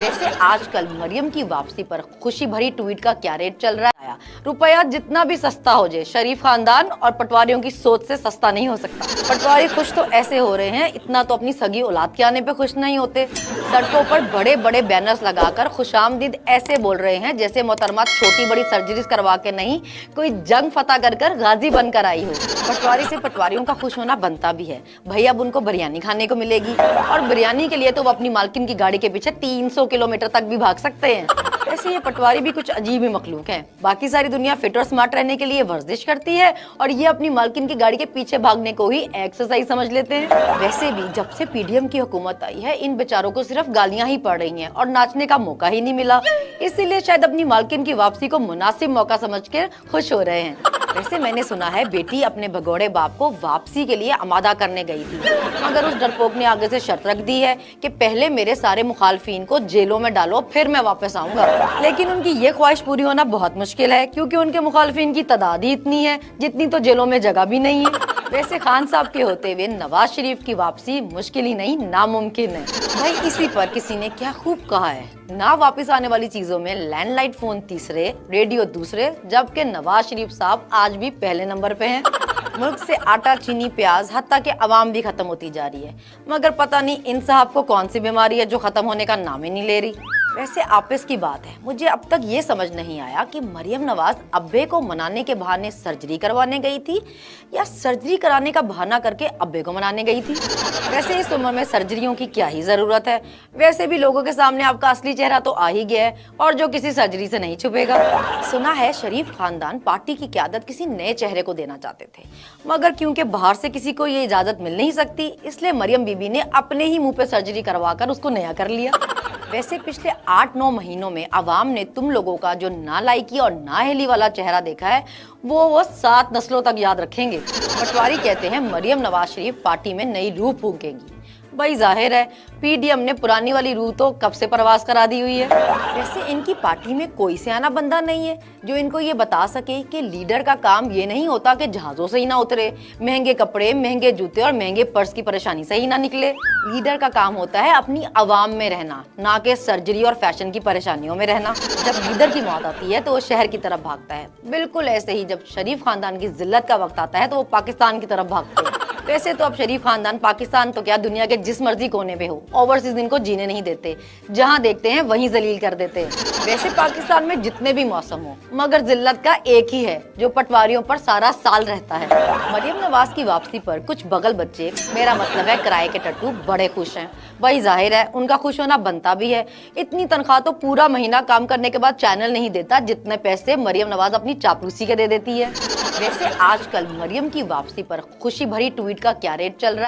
वैसे आजकल मरियम की वापसी पर खुशी भरी ट्वीट का क्या रेट चल रहा है? रुपया जितना भी सस्ता हो जाए, शरीफ खानदान और पटवारियों की सोच से सस्ता नहीं हो सकता। पटवारी खुश तो ऐसे हो रहे हैं, इतना तो अपनी सगी औलाद के आने पे खुश नहीं होते। सड़कों पर बड़े बड़े बैनर्स लगाकर खुशामदीद ऐसे बोल रहे हैं जैसे मोहतरमा छोटी बड़ी सर्जरीज करवा के नहीं, कोई जंग फतह कर कर गाजी बनकर आई हो। पटवारी से पटवारियों का खुश होना बनता भी है, भाई अब उनको बिरयानी खाने को मिलेगी, और बिरयानी के लिए तो वो अपनी मालकिन की गाड़ी के पीछे 300 किलोमीटर तक भी भाग सकते हैं। ऐसे ये पटवारी भी कुछ अजीब ही मखलूक हैं। बाकी सारी दुनिया फिट और स्मार्ट रहने के लिए वर्जिश करती है और ये अपनी मालकिन की गाड़ी के पीछे भागने को ही एक्सरसाइज समझ लेते हैं। वैसे भी जब से पीडीएम की हुकूमत आई है, इन बेचारों को सिर्फ गालियां ही पड़ रही हैं और नाचने का मौका ही नहीं मिला। इसीलिए शायद अपनी मालकिन की वापसी को मुनासिब मौका समझ कर खुश हो रहे हैं। वैसे मैंने सुना है बेटी अपने भगोड़े बाप को वापसी के लिए आमादा करने गई थी, मगर उस डरपोक ने आगे से शर्त रख दी है कि पहले मेरे सारे मुखालफिन को जेलों में डालो, फिर मैं वापस आऊंगा। लेकिन उनकी ये ख्वाहिश पूरी होना बहुत मुश्किल है, क्योंकि उनके मुखालफिन की तादाद ही इतनी है जितनी तो जेलों में जगह भी नहीं है। वैसे खान साहब के होते हुए नवाज शरीफ की वापसी मुश्किल ही नहीं नामुमकिन है। भाई इसी पर किसी ने क्या खूब कहा है, ना वापस आने वाली चीजों में लैंडलाइन फोन तीसरे, रेडियो दूसरे, जबकि नवाज शरीफ साहब आज भी पहले नंबर पे हैं। मुल्क से आटा, चीनी, प्याज, हत्ता के अवाम भी खत्म होती जा रही है, मगर पता नहीं इन साहब को कौन सी बीमारी है जो खत्म होने का नाम ही नहीं ले रही। वैसे आपस की बात है, मुझे अब तक ये समझ नहीं आया कि मरियम नवाज अब्बे को मनाने के बहाने सर्जरी करवाने गई थी या सर्जरी कराने का बहाना करके अब्बे को मनाने गई थी। वैसे इस उम्र में सर्जरियों की क्या ही जरूरत है, वैसे भी लोगों के सामने आपका असली चेहरा तो आ ही गया है और जो किसी सर्जरी से नहीं छुपेगा। सुना है शरीफ खानदान पार्टी की क़यादत किसी नए चेहरे को देना चाहते थे, मगर क्योंकि बाहर से किसी को ये इजाजत मिल नहीं सकती, इसलिए मरियम बीबी ने अपने ही मुंह पे सर्जरी करवाकर उसको नया कर लिया। वैसे पिछले 8-9 महीनों में अवाम ने तुम लोगों का जो नालायकी और नाअहली वाला चेहरा देखा है, वो 7 नस्लों तक याद रखेंगे। पटवारी कहते हैं मरियम नवाज शरीफ पार्टी में नई रूह फूंकेंगी। भाई जाहिर है पीडीएम ने पुरानी वाली रूह तो कब से परवास करा दी हुई है। वैसे इनकी पार्टी में कोई सियाना बंदा नहीं है जो इनको ये बता सके कि लीडर का काम ये नहीं होता कि जहाजों से ही ना उतरे, महंगे कपड़े, महंगे जूते और महंगे पर्स की परेशानी से ही ना निकले। लीडर का काम होता है अपनी आवाम में रहना, ना कि सर्जरी और फैशन की परेशानियों में रहना। जब लीडर की मौत आती है तो वो शहर की तरफ भागता है, बिल्कुल ऐसे ही जब शरीफ खानदान की जिल्लत का वक्त आता है तो वो पाकिस्तान की तरफ भागते हैं। वैसे तो अब शरीफ खानदान पाकिस्तान तो क्या दुनिया के जिस मर्जी कोने पे हो, ओवरसीज इनको जीने नहीं देते, जहां देखते हैं वहीं जलील कर देते हैं। वैसे पाकिस्तान में जितने भी मौसम हो, मगर जिल्लत का एक ही है जो पटवारियों पर सारा साल रहता है। मरियम नवाज की वापसी पर कुछ बगल बच्चे, मेरा मतलब है किराए के टट्टू, बड़े खुश हैं। भाई जाहिर है उनका खुश होना बनता भी है, इतनी तनख्वाह तो पूरा महीना काम करने के बाद चैनल नहीं देता जितने पैसे मरियम नवाज अपनी चापलूसी के दे देती है। वैसे आजकल मरियम की वापसी पर खुशी भरी ट्वीट का क्या रेट चल रहा है?